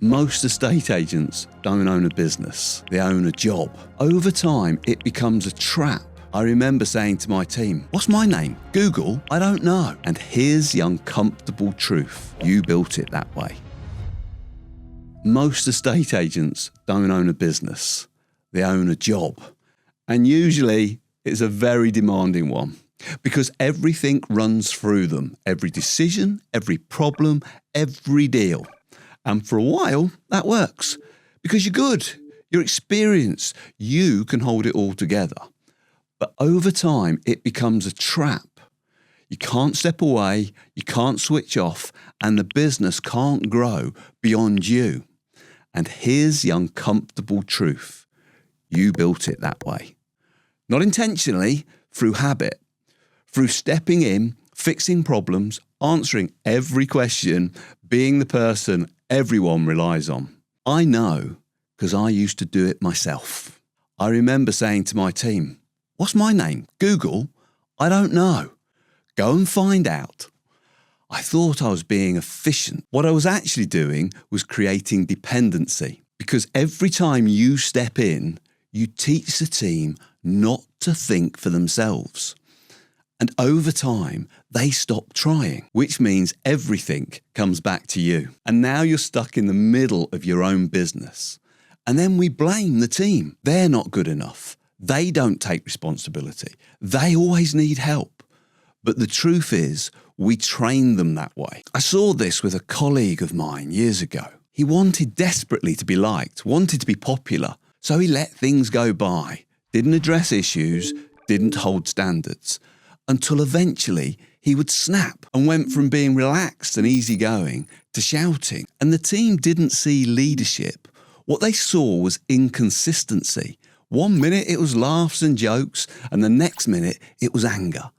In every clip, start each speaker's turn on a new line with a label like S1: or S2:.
S1: Most estate agents don't own a business, they own a job. Over time, it becomes a trap. I remember saying to my team, "What's my name? Google? I don't know." And here's the uncomfortable truth. You built it that way. Most estate agents don't own a business, they own a job. And usually it's a very demanding one because everything runs through them. Every decision, every problem, every deal. And for a while, that works because you're good, you're experienced, you can hold it all together. But over time, it becomes a trap. You can't step away, you can't switch off, and the business can't grow beyond you. And here's the uncomfortable truth. You built it that way. Not intentionally, through habit, through stepping in, fixing problems, answering every question, being the person everyone relies on. I know because I used to do it myself. I remember saying to my team, "What's my name? Google? I don't know. Go and find out." I thought I was being efficient. What I was actually doing was creating dependency because every time you step in, you teach the team not to think for themselves. And over time, they stop trying, which means everything comes back to you. And now you're stuck in the middle of your own business. And then we blame the team. They're not good enough. They don't take responsibility. They always need help. But the truth is, we trained them that way. I saw this with a colleague of mine years ago. He wanted desperately to be liked, wanted to be popular. So he let things go by, didn't address issues, didn't hold standards, until eventually he would snap and went from being relaxed and easygoing to shouting. And the team didn't see leadership. What they saw was inconsistency. One minute it was laughs and jokes, and the next minute it was anger.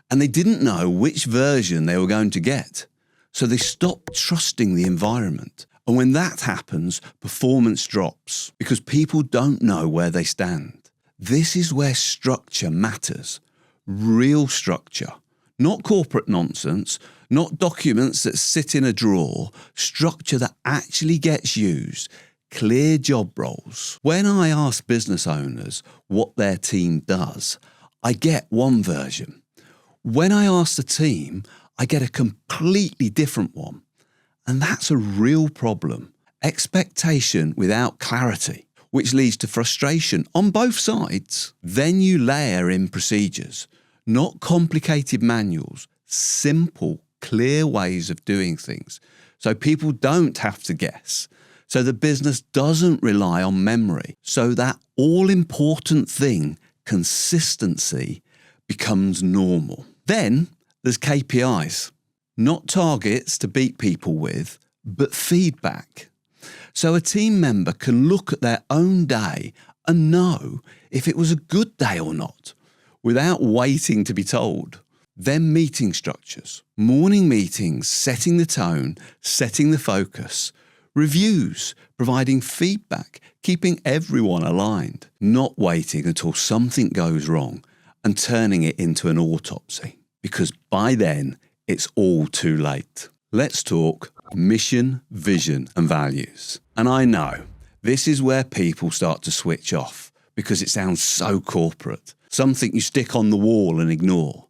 S1: And they didn't know which version they were going to get. So they stopped trusting the environment. And when that happens, performance drops because people don't know where they stand. This is where structure matters. Real structure. Not corporate nonsense, not documents that sit in a drawer, structure that actually gets used, clear job roles. When I ask business owners what their team does, I get one version. When I ask the team, I get a completely different one. And that's a real problem. Expectation without clarity, which leads to frustration on both sides. Then you layer in procedures, not complicated manuals, simple, clear ways of doing things. So people don't have to guess. So the business doesn't rely on memory. So that all-important thing, consistency, becomes normal. Then there's KPIs. Not targets to beat people with, but feedback. So a team member can look at their own day and know if it was a good day or not, without waiting to be told. Then meeting structures. Morning meetings, setting the tone, setting the focus. Reviews, providing feedback, keeping everyone aligned. Not waiting until something goes wrong and turning it into an autopsy. Because by then, it's all too late. Let's talk mission, vision, and values. And I know this is where people start to switch off because it sounds so corporate, something you stick on the wall and ignore.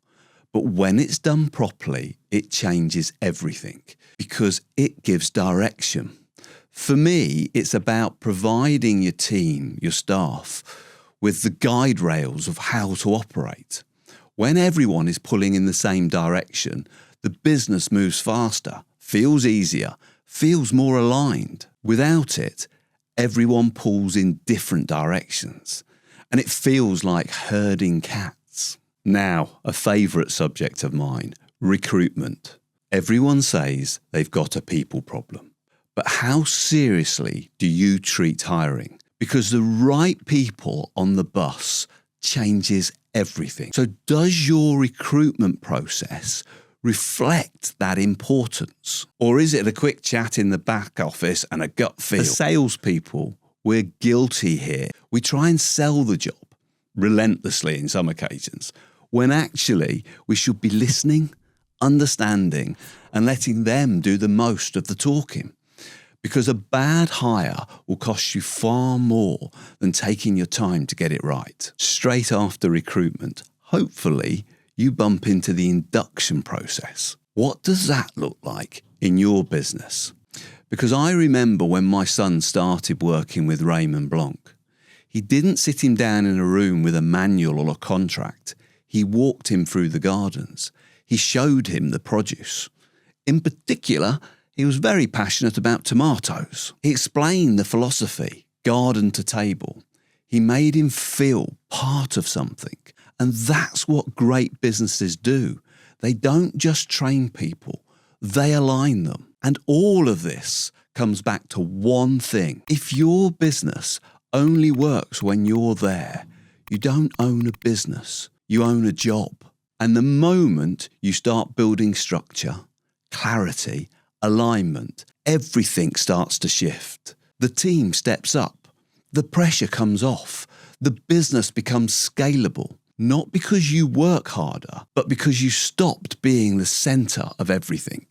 S1: But when it's done properly, it changes everything because it gives direction. For me, it's about providing your team, your staff, with the guide rails of how to operate. When everyone is pulling in the same direction, the business moves faster, feels easier, feels more aligned. Without it, everyone pulls in different directions, and it feels like herding cats. Now, a favourite subject of mine, recruitment. Everyone says they've got a people problem. But how seriously do you treat hiring? Because the right people on the bus changes everything. So does your recruitment process reflect that importance? Or is it a quick chat in the back office and a gut feel? As salespeople, we're guilty here. We try and sell the job relentlessly in some occasions, when actually we should be listening, understanding, and letting them do the most of the talking. because a bad hire will cost you far more than taking your time to get it right. Straight after recruitment, hopefully you bump into the induction process. What does that look like in your business? Because I remember when my son started working with Raymond Blanc, he didn't sit him down in a room with a manual or a contract. He walked him through the gardens. He showed him the produce. In particular, he was very passionate about tomatoes. He explained the philosophy, garden to table. He made him feel part of something. And that's what great businesses do. They don't just train people, they align them. And all of this comes back to one thing. If your business only works when you're there, you don't own a business, you own a job. And the moment you start building structure, clarity, alignment, everything starts to shift. The team steps up, the pressure comes off, the business becomes scalable, not because you work harder, but because you stopped being the center of everything.